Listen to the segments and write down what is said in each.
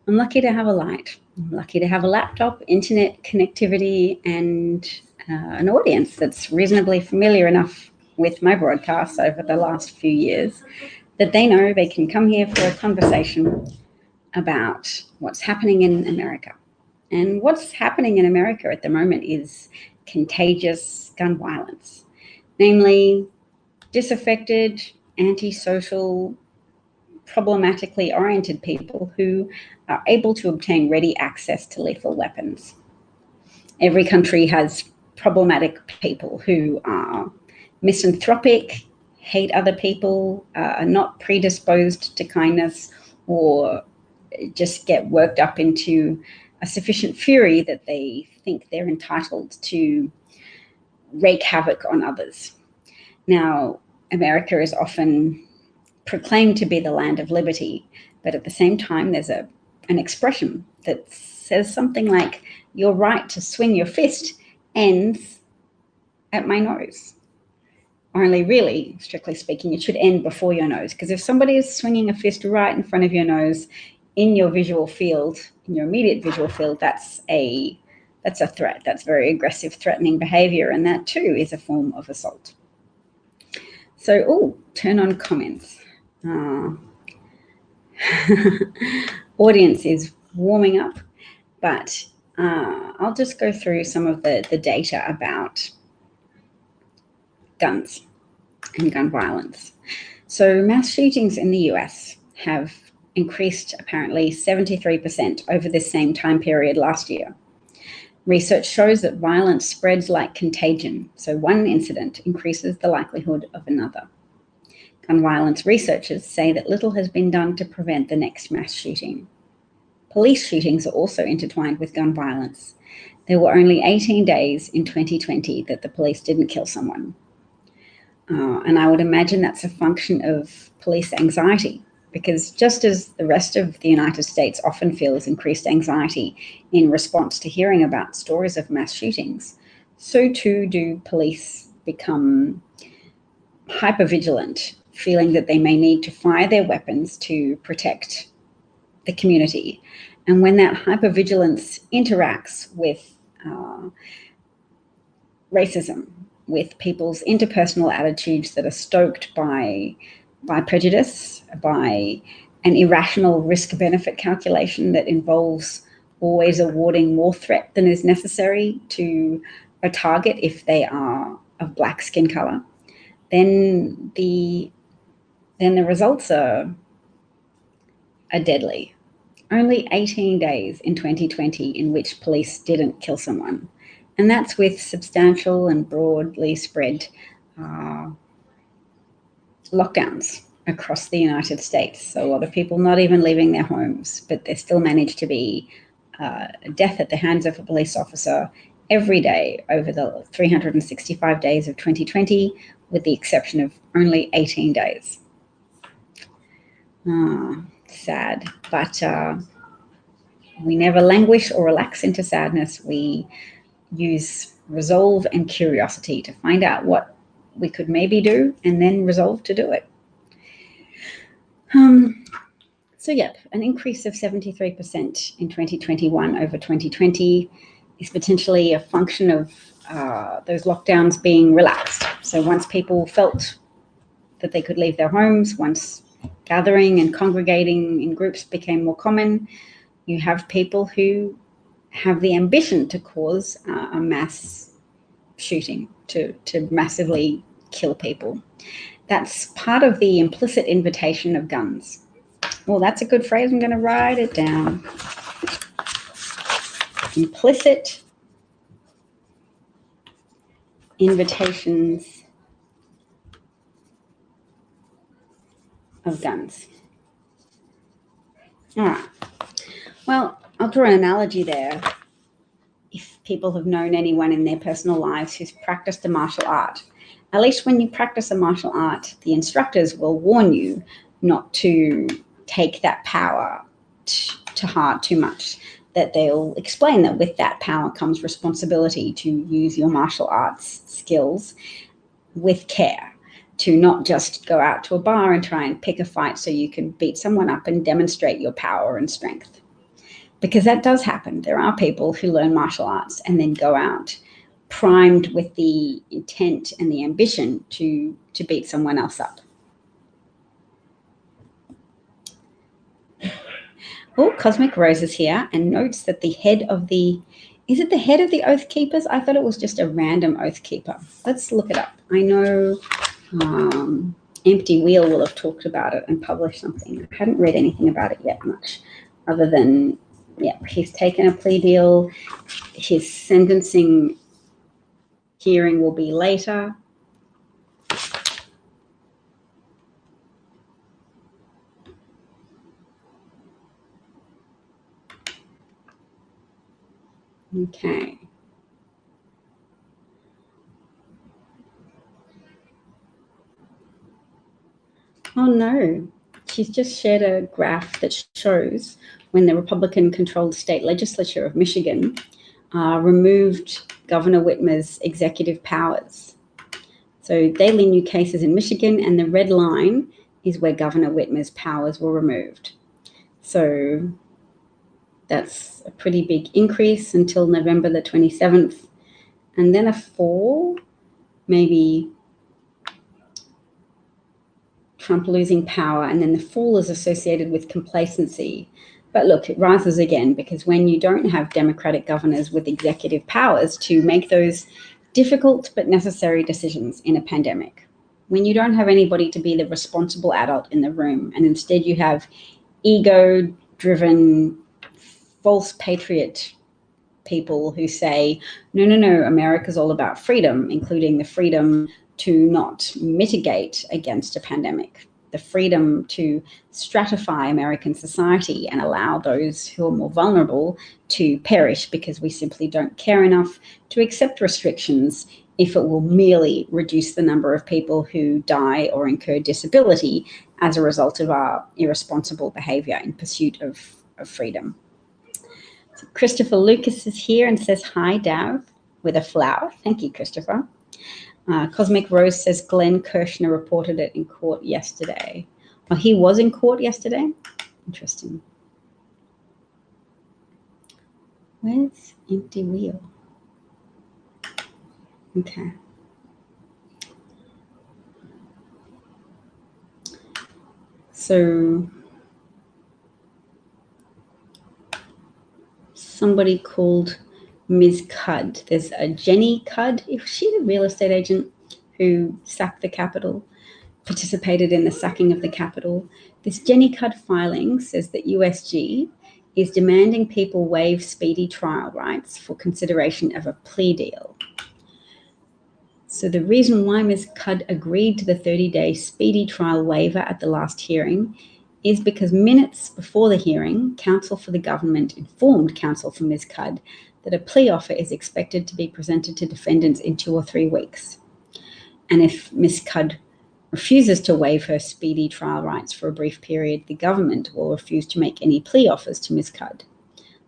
I'm lucky to have a light. I'm lucky to have a laptop, internet connectivity, and an audience that's reasonably familiar enough with my broadcasts over the last few years that they know they can come here for a conversation about what's happening in America. And what's happening in America at the moment is contagious gun violence, namely disaffected, antisocial, problematically oriented people who are able to obtain ready access to lethal weapons. Every country has problematic people who are misanthropic, hate other people, are not predisposed to kindness, or just get worked up into a sufficient fury that they think they're entitled to wreak havoc on others. Now, America is often proclaimed to be the land of liberty, but at the same time, there's an expression that says something like, your right to swing your fist ends at my nose. Only really, strictly speaking, it should end before your nose, because if somebody is swinging a fist right in front of your nose in your visual field, in your immediate visual field, that's a threat. That's very aggressive, threatening behavior, and that too is a form of assault. So, turn on comments. Audience is warming up, but I'll just go through some of the data about guns and gun violence. So mass shootings in the US have increased apparently 73% over this same time period last year. Research shows that violence spreads like contagion, so one incident increases the likelihood of another. Gun violence researchers say that little has been done to prevent the next mass shooting. Police shootings are also intertwined with gun violence. There were only 18 days in 2020 that the police didn't kill someone. And I would imagine that's a function of police anxiety, because just as the rest of the United States often feels increased anxiety in response to hearing about stories of mass shootings, so too do police become hypervigilant, feeling that they may need to fire their weapons to protect the community. And when that hypervigilance interacts with racism, with people's interpersonal attitudes that are stoked by prejudice, by an irrational risk-benefit calculation that involves always awarding more threat than is necessary to a target if they are of black skin color, then the results are deadly. Only 18 days in 2020 in which police didn't kill someone. And that's with substantial and broadly spread lockdowns across the United States. So a lot of people not even leaving their homes, but there still managed to be a death at the hands of a police officer every day over the 365 days of 2020, with the exception of only 18 days. Sad, but we never languish or relax into sadness. We use resolve and curiosity to find out what we could maybe do and then resolve to do it. So yep, an increase of 73% in 2021 over 2020 is potentially a function of those lockdowns being relaxed. So once people felt that they could leave their homes, once gathering and congregating in groups became more common, you have people who have the ambition to cause a mass shooting, to massively kill people. That's part of the implicit invitation of guns. Well, that's a good phrase. I'm going to write it down. Implicit invitations of guns. All right. Well, I'll draw an analogy there. If people have known anyone in their personal lives who's practiced a martial art, at least when you practice a martial art, the instructors will warn you not to take that power to heart too much, that they'll explain that with that power comes responsibility to use your martial arts skills with care, to not just go out to a bar and try and pick a fight so you can beat someone up and demonstrate your power and strength. because that does happen. There are people who learn martial arts and then go out primed with the intent and the ambition to beat someone else up. Oh, Cosmic Rose is here and notes that the head of the, is it the head of the Oath Keepers? I thought it was just a random Oath Keeper. Let's look it up. I know Empty Wheel will have talked about it and published something. I hadn't read anything about it yet much, other than, yeah, he's taken a plea deal. His sentencing hearing will be later. Okay. Oh no, she's just shared a graph that shows when the Republican-controlled state legislature of Michigan removed Governor Whitmer's executive powers. So daily new cases in Michigan, and the red line is where Governor Whitmer's powers were removed. So that's a pretty big increase until November the 27th, and then a fall, maybe Trump losing power, and then the fall is associated with complacency. But look, it rises again, because when you don't have Democratic governors with executive powers to make those difficult but necessary decisions in a pandemic, when you don't have anybody to be the responsible adult in the room, and instead you have ego-driven, false patriot people who say, no, America's all about freedom, including the freedom to not mitigate against a pandemic, the freedom to stratify American society and allow those who are more vulnerable to perish because we simply don't care enough to accept restrictions if it will merely reduce the number of people who die or incur disability as a result of our irresponsible behavior in pursuit of freedom. So Christopher Lucas is here and says, hi, Dav, with a flower. Thank you, Christopher. Cosmic Rose says Glenn Kirshner reported it in court yesterday. Well, he was in court yesterday? Interesting. Where's Empty Wheel? Okay. So somebody called Ms. Cudd. There's a Jenny Cudd. Is she the real estate agent who sacked the Capitol, participated in the sacking of the Capitol? This Jenny Cudd filing says that USG is demanding people waive speedy trial rights for consideration of a plea deal. So the reason why Ms. Cudd agreed to the 30-day speedy trial waiver at the last hearing is because minutes before the hearing, counsel for the government informed counsel for Ms. Cudd that a plea offer is expected to be presented to defendants in 2 or 3 weeks. And if Ms. Cudd refuses to waive her speedy trial rights for a brief period, the government will refuse to make any plea offers to Ms. Cudd.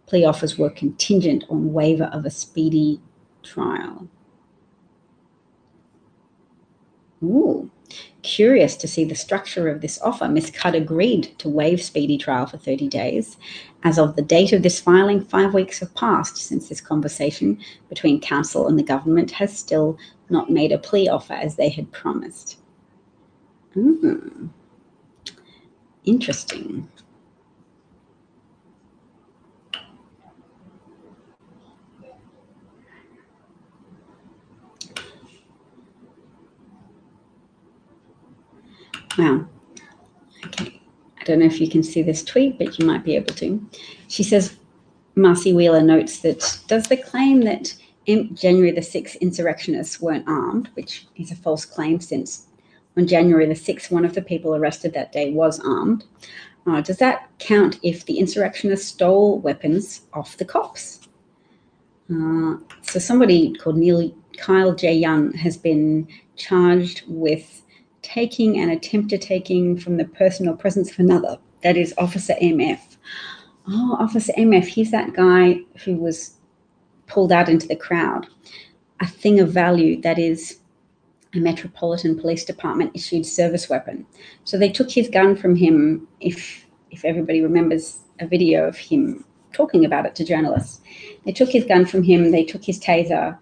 Plea offers were contingent on waiver of a speedy trial. Ooh, curious to see the structure of this offer. Ms. Cudd agreed to waive speedy trial for 30 days. As of the date of this filing, 5 weeks have passed since this conversation between counsel and the government has still not made a plea offer as they had promised. Interesting. Wow. Okay. I don't know if you can see this tweet, but you might be able to. She says, Marcy Wheeler notes that, does the claim that January the 6th insurrectionists weren't armed, which is a false claim since on January the 6th, one of the people arrested that day was armed, does that count if the insurrectionists stole weapons off the cops? So somebody called Kyle J. Young has been charged with taking and attempted taking from the person or presence of another. That is Officer MF. Oh, Officer MF, he's that guy who was pulled out into the crowd. A thing of value that is a Metropolitan Police Department issued service weapon. So they took his gun from him, if everybody remembers a video of him talking about it to journalists. They took his gun from him, they took his taser,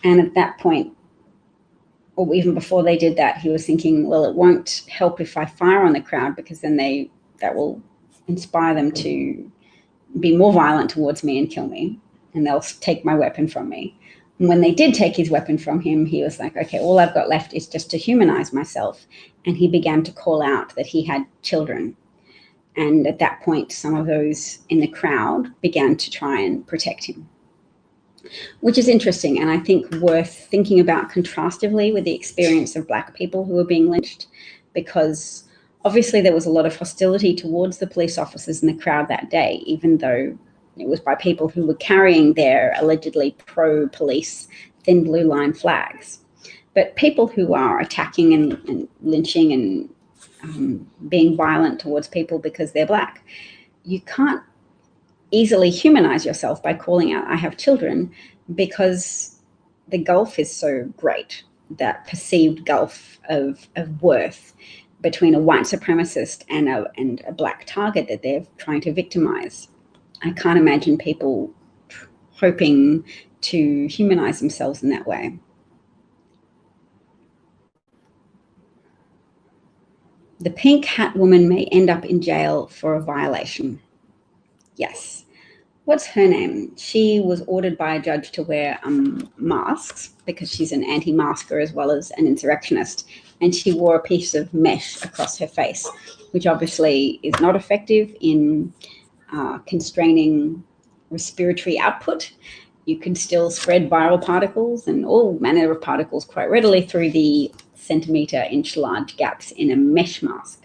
and at that point, or even before they did that, he was thinking, well, it won't help if I fire on the crowd, because then that will inspire them to be more violent towards me and kill me, and they'll take my weapon from me. And when they did take his weapon from him, he was like, okay, all I've got left is just to humanize myself. And he began to call out that he had children. And at that point, some of those in the crowd began to try and protect him, which is interesting, and I think worth thinking about contrastively with the experience of Black people who were being lynched, because obviously there was a lot of hostility towards the police officers in the crowd that day, even though it was by people who were carrying their allegedly pro-police thin blue line flags. But people who are attacking and lynching and being violent towards people because they're Black, you can't easily humanize yourself by calling out, I have children, because the gulf is so great, that perceived gulf of worth between a white supremacist and a Black target that they're trying to victimize. I can't imagine people hoping to humanize themselves in that way. The pink hat woman may end up in jail for a violation. Yes. What's her name? She was ordered by a judge to wear masks because she's an anti-masker as well as an insurrectionist. And she wore a piece of mesh across her face, which obviously is not effective in constraining respiratory output. You can still spread viral particles and all manner of particles quite readily through the centimetre-inch large gaps in a mesh mask.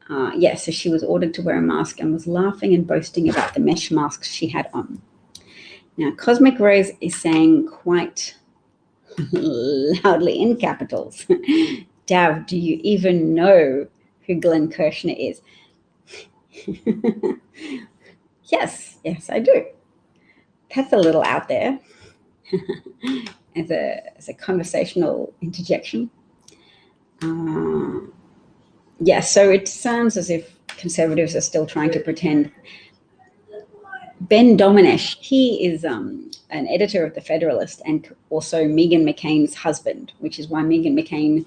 So she was ordered to wear a mask and was laughing and boasting about the mesh masks she had on. Now, Cosmic Rose is saying quite loudly in capitals, Dav, do you even know who Glenn Kirshner is? Yes, I do. That's a little out there as a conversational interjection. So it sounds as if conservatives are still trying to pretend. Ben Domenech, he is an editor of The Federalist and also Meghan McCain's husband, which is why Meghan McCain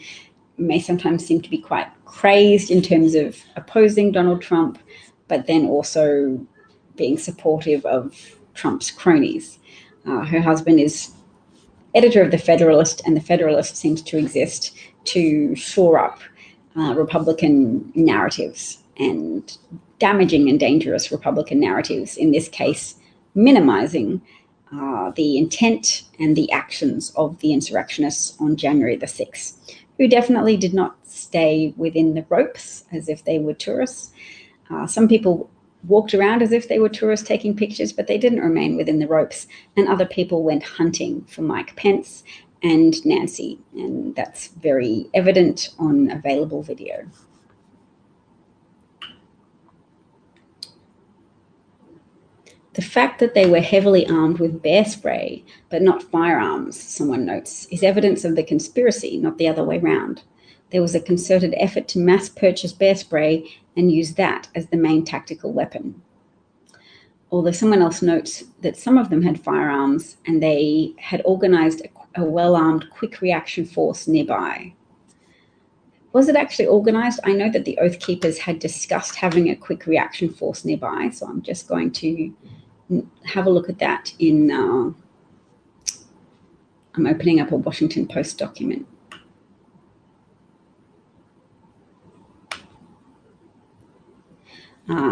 may sometimes seem to be quite crazed in terms of opposing Donald Trump, but then also being supportive of Trump's cronies. Her husband is editor of The Federalist, and The Federalist seems to exist to shore up Republican narratives and damaging and dangerous Republican narratives, in this case, minimizing the intent and the actions of the insurrectionists on January the 6th, who definitely did not stay within the ropes as if they were tourists. Some people walked around as if they were tourists taking pictures, but they didn't remain within the ropes, and other people went hunting for Mike Pence and Nancy, and that's very evident on available video. The fact that they were heavily armed with bear spray, but not firearms, someone notes, is evidence of the conspiracy, not the other way round. There was a concerted effort to mass purchase bear spray and use that as the main tactical weapon. Although someone else notes that some of them had firearms and they had organized a well-armed quick reaction force nearby. Was it actually organized? I know that the Oath Keepers had discussed having a quick reaction force nearby, so I'm just going to have a look at that in, I'm opening up a Washington Post document.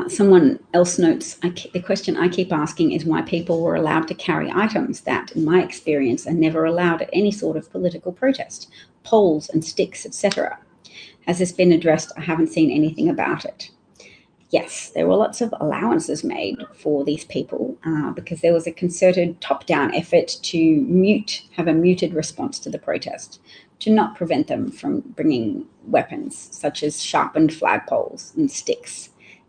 Someone else notes, the question I keep asking is why people were allowed to carry items that, in my experience, are never allowed at any sort of political protest, poles and sticks, etc. Has this been addressed? I haven't seen anything about it. Yes, there were lots of allowances made for these people because there was a concerted top-down effort to have a muted response to the protest, to not prevent them from bringing weapons such as sharpened flagpoles and sticks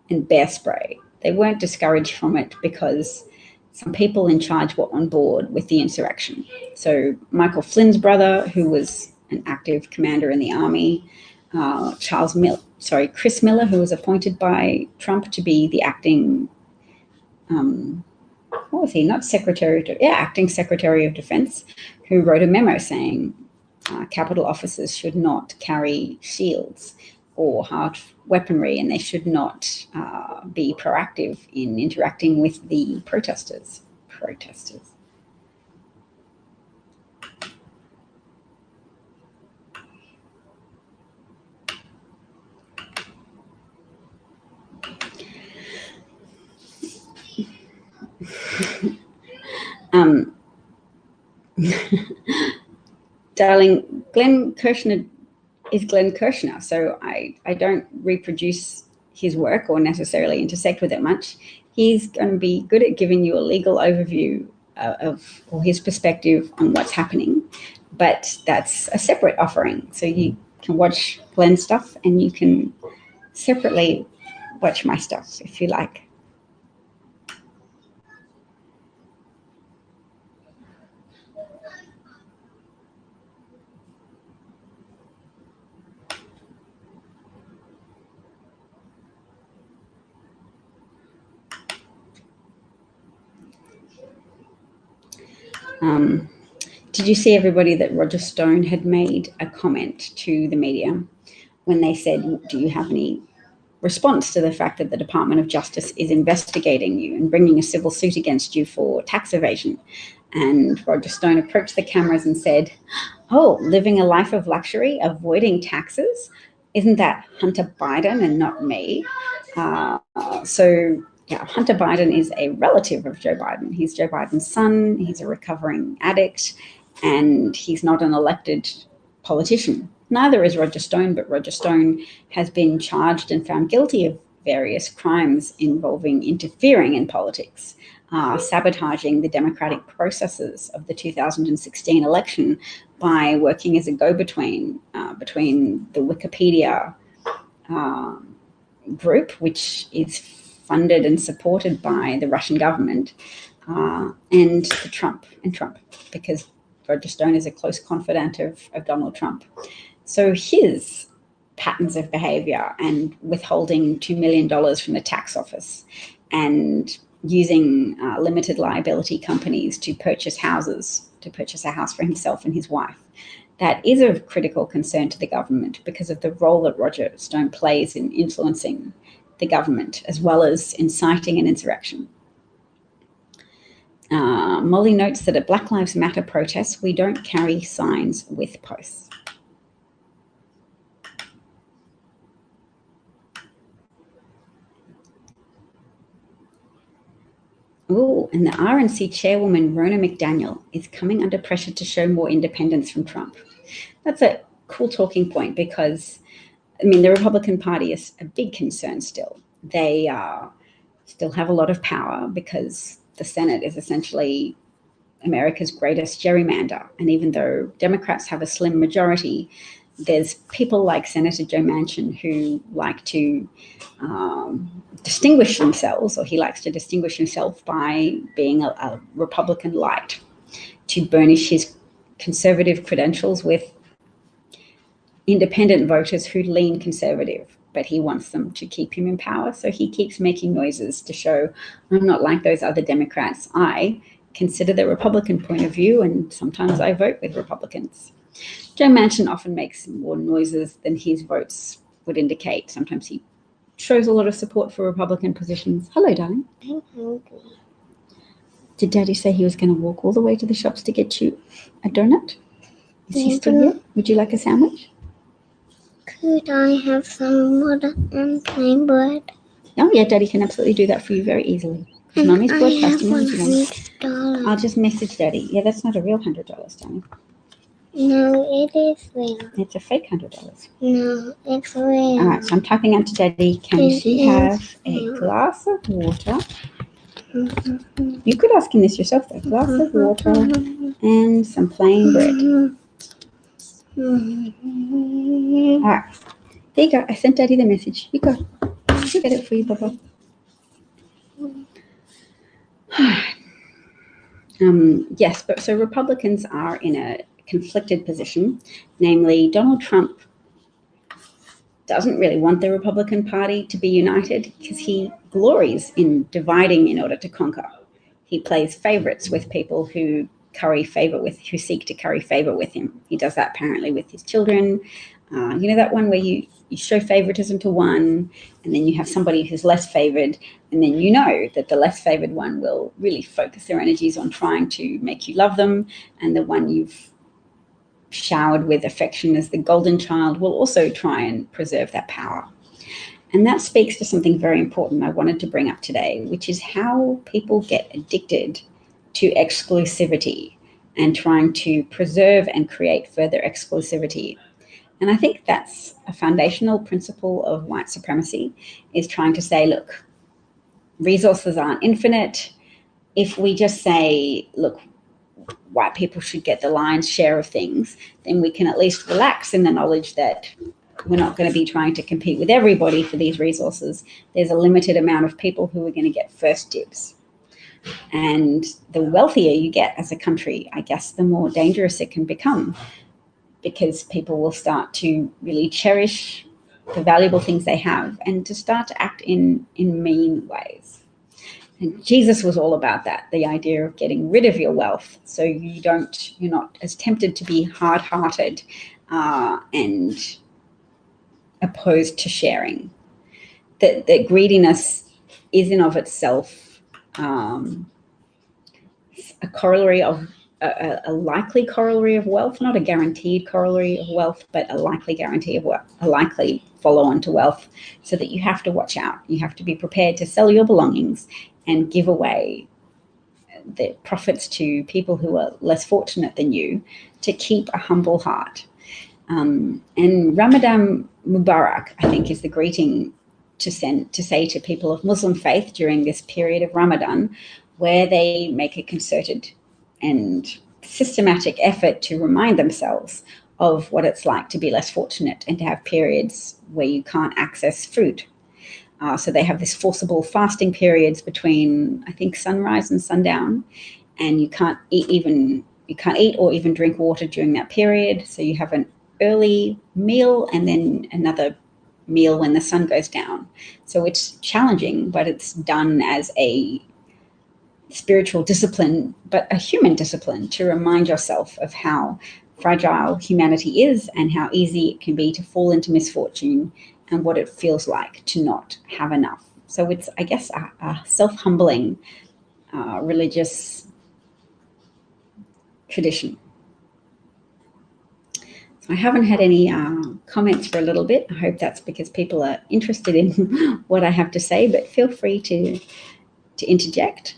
and bear spray. They weren't discouraged from it because some people in charge were on board with the insurrection. So Michael Flynn's brother, who was an active commander in the army, Chris Miller, who was appointed by Trump to be the acting what was he? Not acting Secretary of Defense, who wrote a memo saying Capitol officers should not carry shields or hard weaponry, and they should not be proactive in interacting with the protesters. Darling, Glenn Kirshner is Glenn Kirshner, so I don't reproduce his work or necessarily intersect with it much. He's going to be good at giving you a legal overview of his perspective on what's happening, but that's a separate offering. So you can watch Glenn's stuff and you can separately watch my stuff if you like. Did you see, everybody, that Roger Stone had made a comment to the media when they said, do you have any response to the fact that the Department of Justice is investigating you and bringing a civil suit against you for tax evasion? And Roger Stone approached the cameras and said, oh, living a life of luxury, avoiding taxes? Isn't that Hunter Biden and not me? Yeah, Hunter Biden is a relative of Joe Biden. He's Joe Biden's son. He's a recovering addict, and he's not an elected politician. Neither is Roger Stone, but Roger Stone has been charged and found guilty of various crimes involving interfering in politics, sabotaging the democratic processes of the 2016 election by working as a go-between between the Wikipedia group, which is funded and supported by the Russian government, and Trump, because Roger Stone is a close confidant of Donald Trump. So his patterns of behavior and withholding $2 million from the tax office and using limited liability companies to purchase a house for himself and his wife, that is of critical concern to the government because of the role that Roger Stone plays in influencing the government, as well as inciting an insurrection. Molly notes that at Black Lives Matter protests, we don't carry signs with posts. Oh, and the RNC chairwoman, Ronna McDaniel, is coming under pressure to show more independence from Trump. That's a cool talking point because, the Republican Party is a big concern still. They still have a lot of power because the Senate is essentially America's greatest gerrymander. And even though Democrats have a slim majority, there's people like Senator Joe Manchin who like to distinguish themselves, or he likes to distinguish himself by being a Republican light, to burnish his conservative credentials with independent voters who lean conservative, but he wants them to keep him in power. So he keeps making noises to show, I'm not like those other Democrats. I consider the Republican point of view, and sometimes I vote with Republicans. Joe Manchin often makes more noises than his votes would indicate. Sometimes he shows a lot of support for Republican positions. Hello, darling. I'm hungry. Did Daddy say he was going to walk all the way to the shops to get you a donut? Is he still here? Would you like a sandwich? Could I have some water and plain bread? Oh, yeah, Daddy can absolutely do that for you very easily. And Mommy's I broadcasting have $100. I'll just message Daddy. Yeah, that's not a real $100, darling. No, it is real. It's a fake $100. No, it's real. All right, so I'm typing out to Daddy. Can she have a glass of water? Mm-hmm. You could ask him this yourself, though. Glass of water and some plain bread. All right. There you go. I sent Daddy the message. You go. I'll get it for you, Bubba. Yes, but so Republicans are in a conflicted position. Namely, Donald Trump doesn't really want the Republican Party to be united because he glories in dividing in order to conquer. He plays favorites with people who seek to curry favor with him. He does that apparently with his children. You know that one where you show favoritism to one, and then you have somebody who's less favored, and then you know that the less favored one will really focus their energies on trying to make you love them, and the one you've showered with affection as the golden child will also try and preserve that power. And that speaks to something very important I wanted to bring up today, which is how people get addicted to exclusivity and trying to preserve and create further exclusivity. And I think that's a foundational principle of white supremacy, is trying to say, look, resources aren't infinite. If we just say, look, white people should get the lion's share of things, then we can at least relax in the knowledge that we're not going to be trying to compete with everybody for these resources. There's a limited amount of people who are going to get first dibs. And the wealthier you get as a country, I guess the more dangerous it can become, because people will start to really cherish the valuable things they have and to start to act in mean ways. And Jesus was all about that, the idea of getting rid of your wealth so you're not as tempted to be hard-hearted and opposed to sharing. That greediness is in of itself a corollary of a likely corollary of wealth, not a guaranteed corollary of wealth, but a likely guarantee of wealth, a likely follow-on to wealth, so that you have to watch out. You have to be prepared to sell your belongings and give away the profits to people who are less fortunate than you to keep a humble heart. And Ramadan Mubarak, I think, is the greeting to say to people of Muslim faith during this period of Ramadan, where they make a concerted and systematic effort to remind themselves of what it's like to be less fortunate and to have periods where you can't access food. So they have this forcible fasting periods between, I think, sunrise and sundown, and you can't eat or even drink water during that period. So you have an early meal and then another meal when the sun goes down. So it's challenging, but it's done as a spiritual discipline, but a human discipline, to remind yourself of how fragile humanity is and how easy it can be to fall into misfortune and what it feels like to not have enough. So it's, I guess, a self-humbling religious tradition. So I haven't had any comments for a little bit. I hope that's because people are interested in what I have to say, but feel free to interject.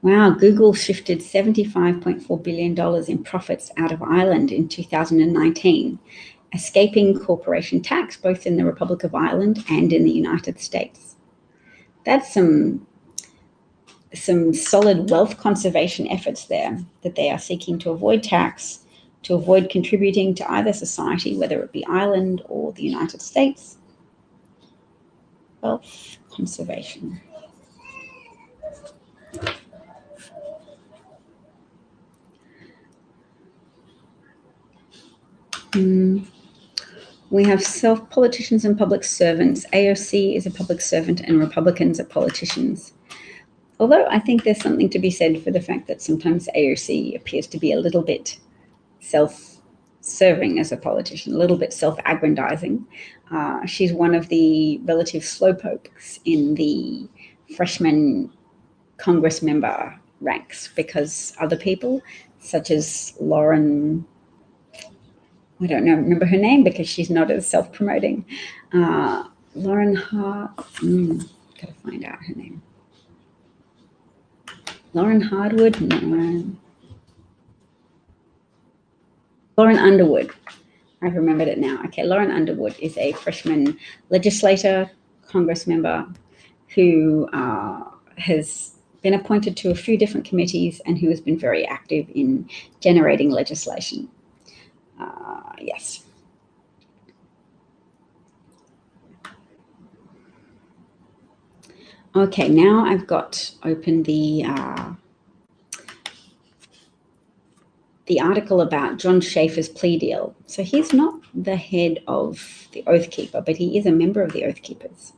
Wow, Google shifted $75.4 billion in profits out of Ireland in 2019, escaping corporation tax both in the Republic of Ireland and in the United States. That's some solid wealth conservation efforts there, that they are seeking to avoid tax, to avoid contributing to either society, whether it be Ireland or the United States. Wealth conservation. We have politicians and public servants. AOC is a public servant and Republicans are politicians. Although I think there's something to be said for the fact that sometimes AOC appears to be a little bit self-serving as a politician, a little bit self-aggrandizing. She's one of the relative slowpokes in the freshman Congress member ranks, because other people, such as Lauren, I don't remember her name because she's not as self-promoting. Lauren gotta find out her name. Lauren Hardwood? No. Lauren Underwood. I've remembered it now. Okay, Lauren Underwood is a freshman legislator, Congress member, who has been appointed to a few different committees and who has been very active in generating legislation. Yes. Okay, now I've got open the the article about John Schaefer's plea deal. So he's not the head of the Oath Keeper, but he is a member of the Oath Keepers.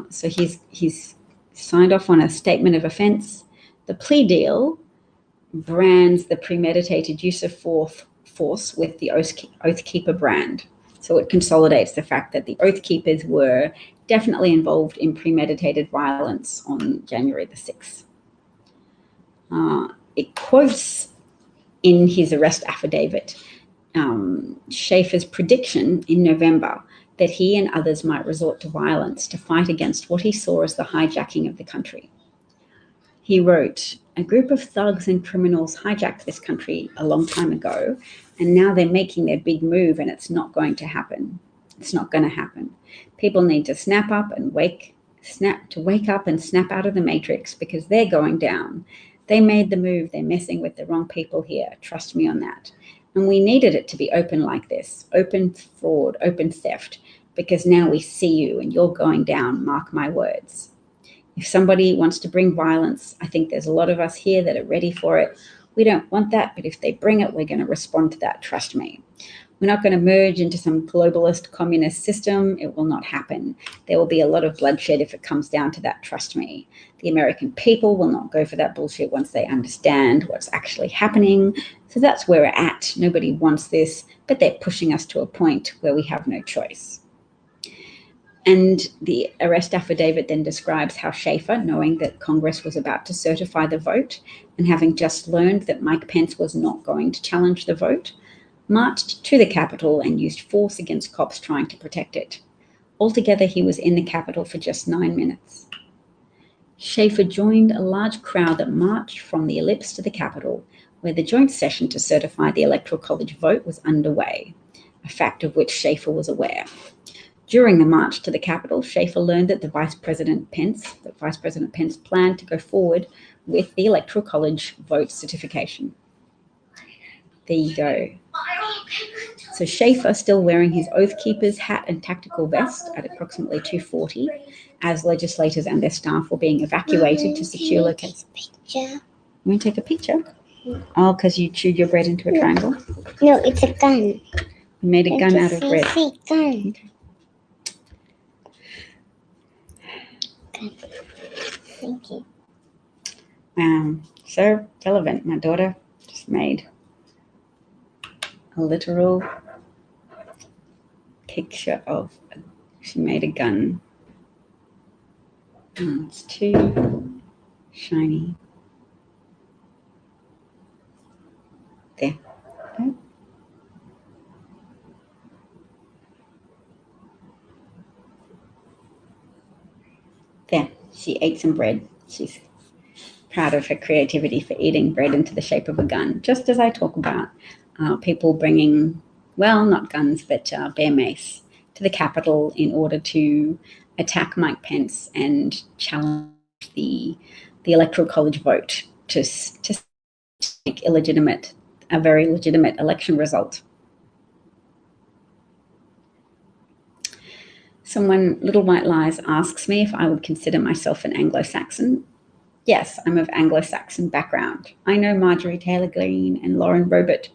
So he's signed off on a statement of offense. The plea deal brands the premeditated use of force with the Oath Keeper brand. So it consolidates the fact that the Oath Keepers were definitely involved in premeditated violence on January the 6th. It quotes in his arrest affidavit Schaefer's prediction in November that he and others might resort to violence to fight against what he saw as the hijacking of the country. He wrote, "A group of thugs and criminals hijacked this country a long time ago, and now they're making their big move, and it's not going to happen. It's not going to happen. People need to wake up and snap out of the matrix because they're going down. They made the move. They're messing with the wrong people here. Trust me on that. And we needed it to be open like this, open fraud, open theft, because now we see you and you're going down, mark my words. If somebody wants to bring violence, I think there's a lot of us here that are ready for it. We don't want that, but if they bring it, we're going to respond to that, trust me. We're not going to merge into some globalist communist system. It will not happen. There will be a lot of bloodshed if it comes down to that, trust me. The American people will not go for that bullshit once they understand what's actually happening. So that's where we're at. Nobody wants this, but they're pushing us to a point where we have no choice." And the arrest affidavit then describes how Schaefer, knowing that Congress was about to certify the vote and having just learned that Mike Pence was not going to challenge the vote, marched to the Capitol and used force against cops trying to protect it. Altogether, he was in the Capitol for just 9 minutes. Schaefer joined a large crowd that marched from the ellipse to the Capitol, where the joint session to certify the Electoral College vote was underway, a fact of which Schaefer was aware. During the march to the Capitol, Schaefer learned that Vice President Pence planned to go forward with the Electoral College vote certification. There you go. So Schaefer, still wearing his Oath Keeper's hat and tactical vest at approximately 2:40, as legislators and their staff were being evacuated to secure locations. You want to take a picture? Oh, because you chewed your bread into a triangle? No, it's a gun. You made a gun out of bread. Gun. Thank you. So relevant. My daughter just made a literal picture of, she made a gun. Oh, it's too shiny. There. Okay. There, she ate some bread. She's proud of her creativity for eating bread into the shape of a gun, just as I talk about people bringing, well, not guns, but bear mace to the Capitol in order to attack Mike Pence and challenge the Electoral College vote to make a very legitimate election result. Someone, Little White Lies, asks me if I would consider myself an Anglo-Saxon. Yes, I'm of Anglo-Saxon background. I know Marjorie Taylor Greene and Lauren Boebert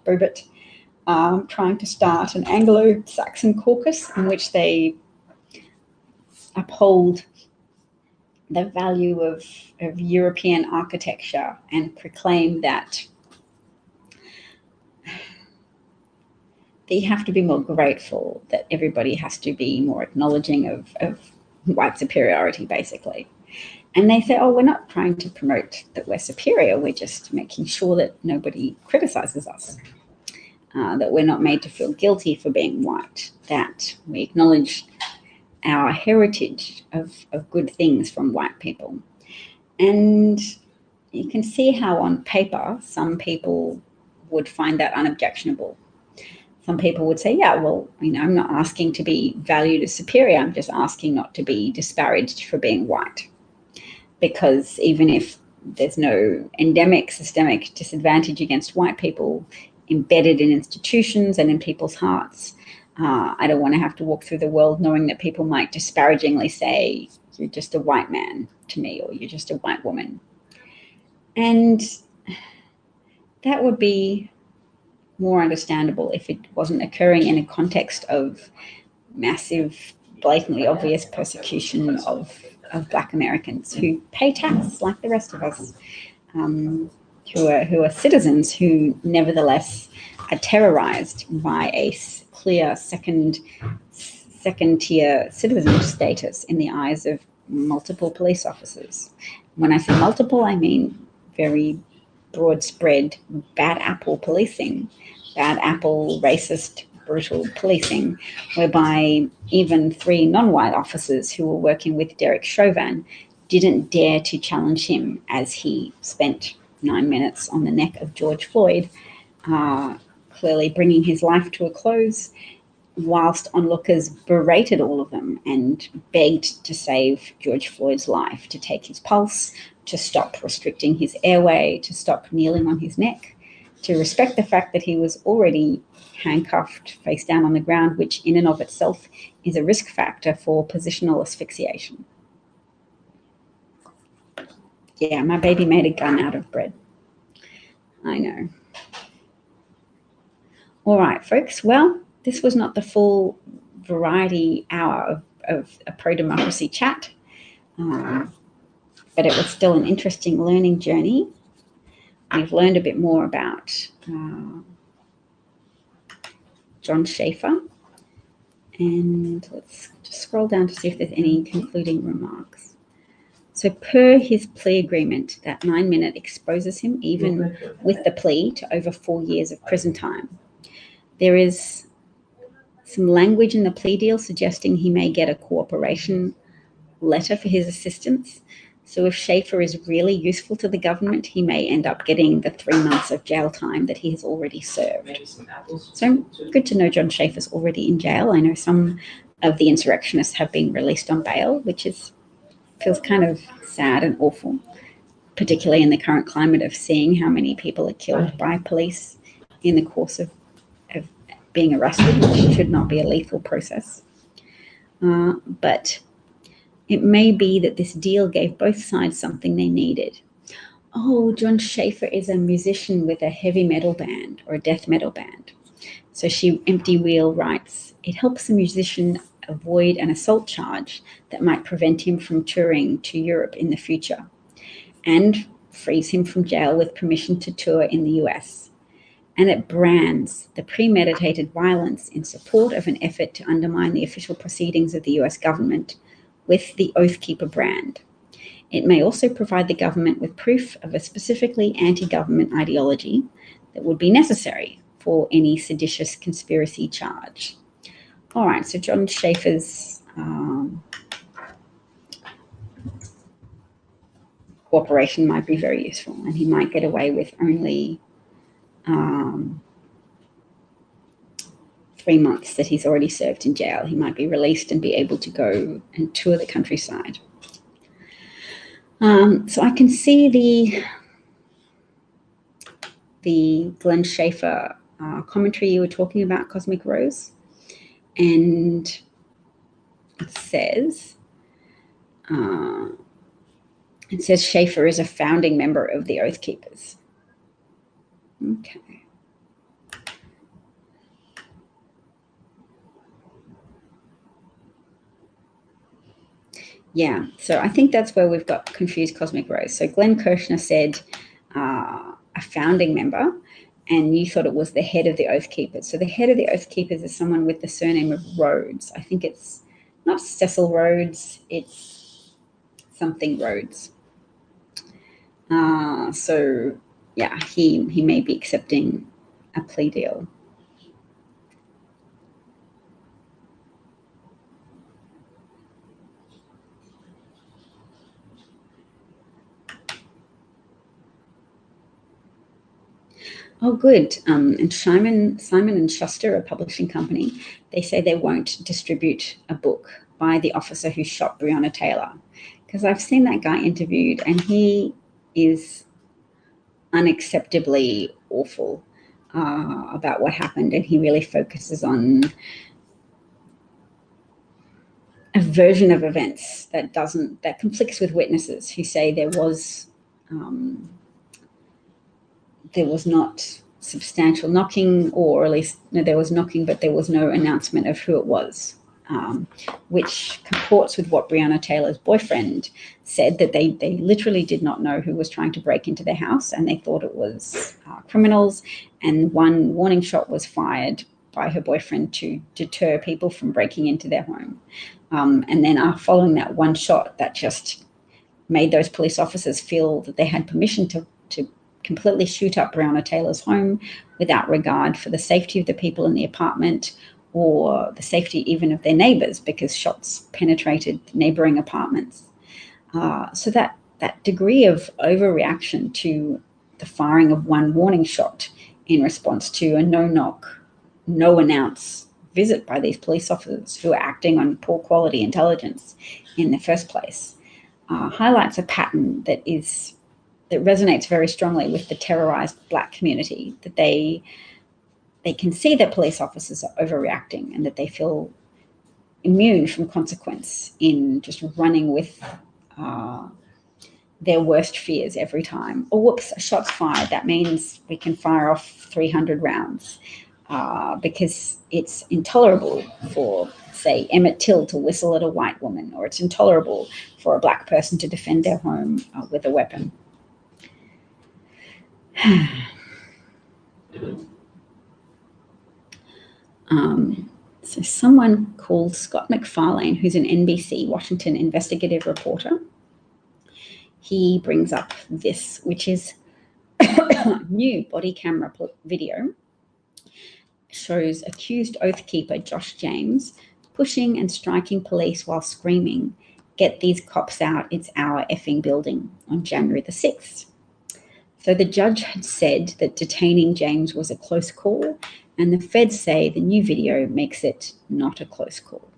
trying to start an Anglo-Saxon caucus in which they uphold the value of European architecture and proclaim that you have to be more grateful, that everybody has to be more acknowledging of white superiority, basically. And they say, oh, we're not trying to promote that we're superior. We're just making sure that nobody criticizes us, that we're not made to feel guilty for being white, that we acknowledge our heritage of good things from white people. And you can see how on paper, some people would find that unobjectionable. Some people would say, yeah, well, I'm not asking to be valued as superior. I'm just asking not to be disparaged for being white. Because even if there's no endemic systemic disadvantage against white people embedded in institutions and in people's hearts, I don't want to have to walk through the world knowing that people might disparagingly say, you're just a white man to me, or you're just a white woman. And that would be more understandable if it wasn't occurring in a context of massive, blatantly obvious persecution of Black Americans who pay tax like the rest of us, who are citizens who nevertheless are terrorized by a clear second tier citizen status in the eyes of multiple police officers. When I say multiple, I mean very broad spread bad apple policing, bad apple racist brutal policing, whereby even 3 non-white officers who were working with Derek Chauvin didn't dare to challenge him as he spent 9 minutes on the neck of George Floyd, clearly bringing his life to a close, whilst onlookers berated all of them and begged to save George Floyd's life, to take his pulse, to stop restricting his airway, to stop kneeling on his neck, to respect the fact that he was already handcuffed face down on the ground, which in and of itself is a risk factor for positional asphyxiation. Yeah, my baby made a gun out of bread. I know. All right, folks. Well, this was not the full variety hour of a pro-democracy chat, but it was still an interesting learning journey. We've learned a bit more about John Schaefer, and let's just scroll down to see if there's any concluding remarks. So per his plea agreement, that 9 minute exposes him, even with the plea, to over 4 years of prison time. There is some language in the plea deal suggesting he may get a cooperation letter for his assistance. So if Schaefer is really useful to the government, he may end up getting the 3 months of jail time that he has already served. So good to know John Schaefer's already in jail. I know some of the insurrectionists have been released on bail, which feels kind of sad and awful, particularly in the current climate of seeing how many people are killed by police in the course of being arrested, which should not be a lethal process. But it may be that this deal gave both sides something they needed. Oh, John Schaefer is a musician with a heavy metal band or a death metal band. So Empty Wheel writes, it helps a musician avoid an assault charge that might prevent him from touring to Europe in the future, and frees him from jail with permission to tour in the US. And it brands the premeditated violence in support of an effort to undermine the official proceedings of the US government with the Oath Keeper brand. It may also provide the government with proof of a specifically anti-government ideology that would be necessary for any seditious conspiracy charge. All right, so John Schaefer's cooperation might be very useful, and he might get away with only 3 months that he's already served in jail. He might be released and be able to go and tour the countryside. So I can see the Glenn Schaefer commentary you were talking about, Cosmic Rose, and it says Schaefer is a founding member of the Oath Keepers. Okay. Yeah, so I think that's where we've got confused Cosmic Rose. So Glenn Kirshner said a founding member, and you thought it was the head of the Oath Keepers. So the head of the Oath Keepers is someone with the surname of Rhodes. I think it's not Cecil Rhodes, it's something Rhodes. So yeah, he may be accepting a plea deal. Oh, good. And Simon and Schuster, a publishing company, they say they won't distribute a book by the officer who shot Breonna Taylor, because I've seen that guy interviewed, and he is unacceptably awful about what happened, and he really focuses on a version of events that conflicts with witnesses who say there was there was not substantial knocking, or at least there was knocking, but there was no announcement of who it was, which comports with what Breonna Taylor's boyfriend said, that they literally did not know who was trying to break into their house, and they thought it was criminals, and one warning shot was fired by her boyfriend to deter people from breaking into their home. And then following that one shot, that just made those police officers feel that they had permission to completely shoot up Breonna Taylor's home without regard for the safety of the people in the apartment or the safety even of their neighbors, because shots penetrated neighboring apartments. So that degree of overreaction to the firing of one warning shot in response to a no-knock, no-announce visit by these police officers who are acting on poor quality intelligence in the first place highlights a pattern that resonates very strongly with the terrorized Black community, that they can see that police officers are overreacting and that they feel immune from consequence in just running with their worst fears every time. Oh, whoops, a shot's fired. That means we can fire off 300 rounds because it's intolerable for, say, Emmett Till to whistle at a white woman, or it's intolerable for a Black person to defend their home with a weapon. So someone called Scott MacFarlane, who's an NBC Washington investigative reporter, he brings up this, which is new body camera video, shows accused oath keeper Josh James pushing and striking police while screaming, "Get these cops out, it's our effing building," on January the 6th. So the judge had said that detaining James was a close call, and the feds say the new video makes it not a close call.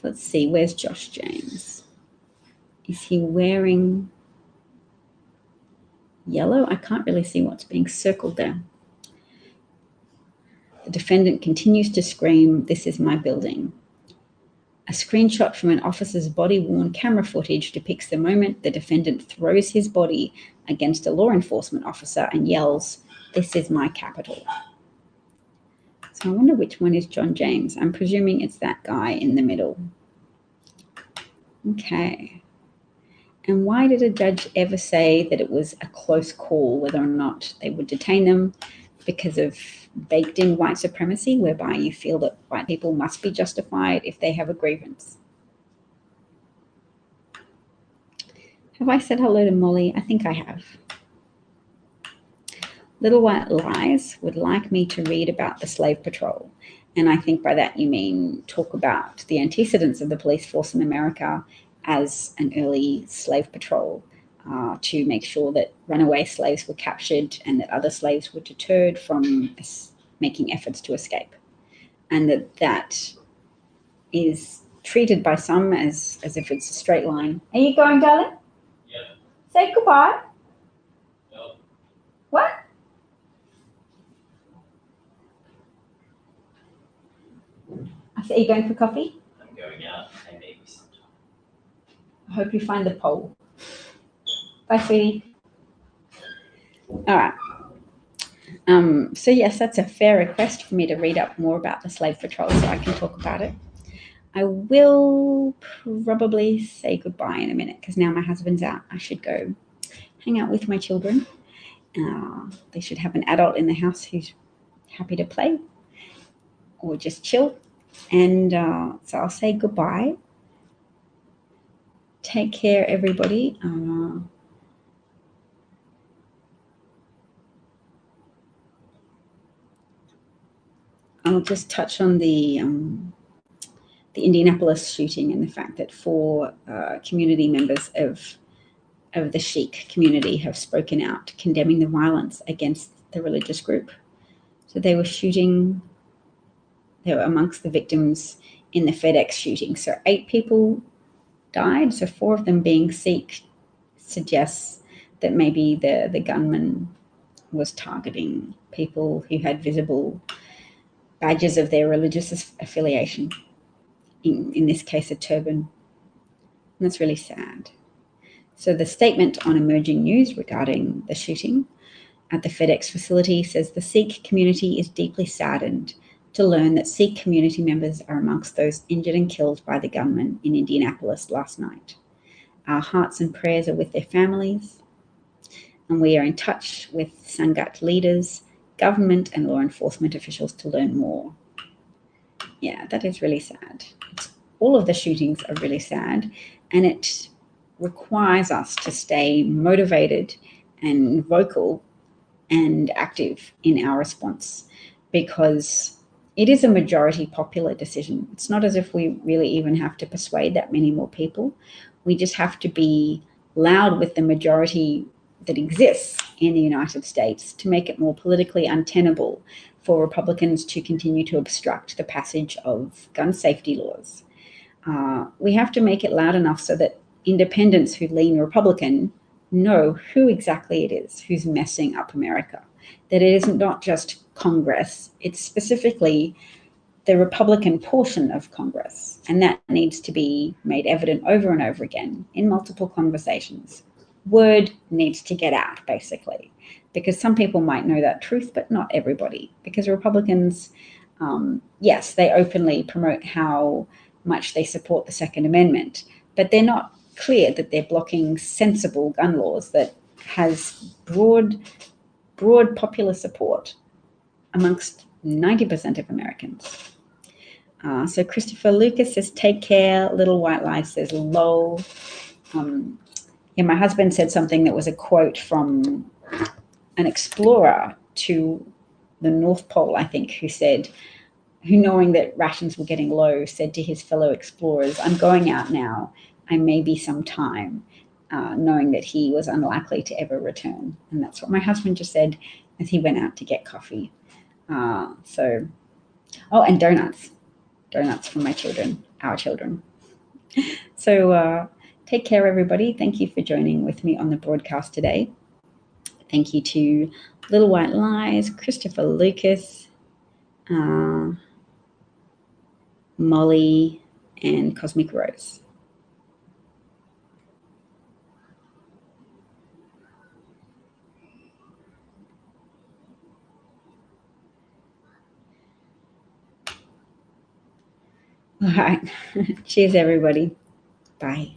Let's see, where's Josh James? Is he wearing yellow? I can't really see what's being circled there. The defendant continues to scream, "This is my building." A screenshot from an officer's body-worn camera footage depicts the moment the defendant throws his body against a law enforcement officer and yells, "This is my capital." So I wonder which one is John James. I'm presuming it's that guy in the middle. Okay. And why did a judge ever say that it was a close call whether or not they would detain them? Because of baked-in white supremacy, whereby you feel that white people must be justified if they have a grievance. Have I said hello to Molly? I think I have. Little White Lies would like me to read about the slave patrol. And I think by that you mean talk about the antecedents of the police force in America as an early slave patrol to make sure that runaway slaves were captured and that other slaves were deterred from making efforts to escape. And that is treated by some as if it's a straight line. Are you going, darling? Yeah. Say goodbye. No. What? I said, are you going for coffee? I'm going out and maybe sometime. I hope you find the pole. Bye, sweetie. All right. So yes, that's a fair request for me to read up more about the slave patrol so I can talk about it. I will probably say goodbye in a minute because now my husband's out. I should go hang out with my children. They should have an adult in the house who's happy to play or just chill. And so I'll say goodbye. Take care, everybody. I'll just touch on the Indianapolis shooting and the fact that 4 community members of the Sikh community have spoken out condemning the violence against the religious group. So they were amongst the victims in the FedEx shooting. So 8 people died. So 4 of them being Sikh suggests that maybe the gunman was targeting people who had visible badges of their religious affiliation, in this case a turban. And that's really sad. So the statement on emerging news regarding the shooting at the FedEx facility says the Sikh community is deeply saddened to learn that Sikh community members are amongst those injured and killed by the gunman in Indianapolis last night. Our hearts and prayers are with their families, and we are in touch with Sangat leaders, government, and law enforcement officials to learn more. Yeah, that is really sad. All of the shootings are really sad, and it requires us to stay motivated and vocal and active in our response, because it is a majority popular decision. It's not as if we really even have to persuade that many more people. We just have to be loud with the majority that exists in the United States to make it more politically untenable for Republicans to continue to obstruct the passage of gun safety laws. We have to make it loud enough so that independents who lean Republican know who exactly it is who's messing up America, that it is not just Congress, it's specifically the Republican portion of Congress, and that needs to be made evident over and over again in multiple conversations. Word needs to get out, basically, because some people might know that truth, but not everybody, because Republicans, yes, they openly promote how much they support the Second Amendment, but they're not clear that they're blocking sensible gun laws that has broad popular support amongst 90% of Americans. So Christopher Lucas says, take care. Little White Lie says, lol. My husband said something that was a quote from an explorer to the North Pole, I think, who knowing that rations were getting low, said to his fellow explorers, I'm going out now. I may be some time, knowing that he was unlikely to ever return. And that's what my husband just said as he went out to get coffee. And donuts from my children, our children. So take care, everybody. Thank you for joining with me on the broadcast today. Thank you to Little White Lies, Christopher Lucas, Molly, and Cosmic Rose. All right. Cheers, everybody. Bye.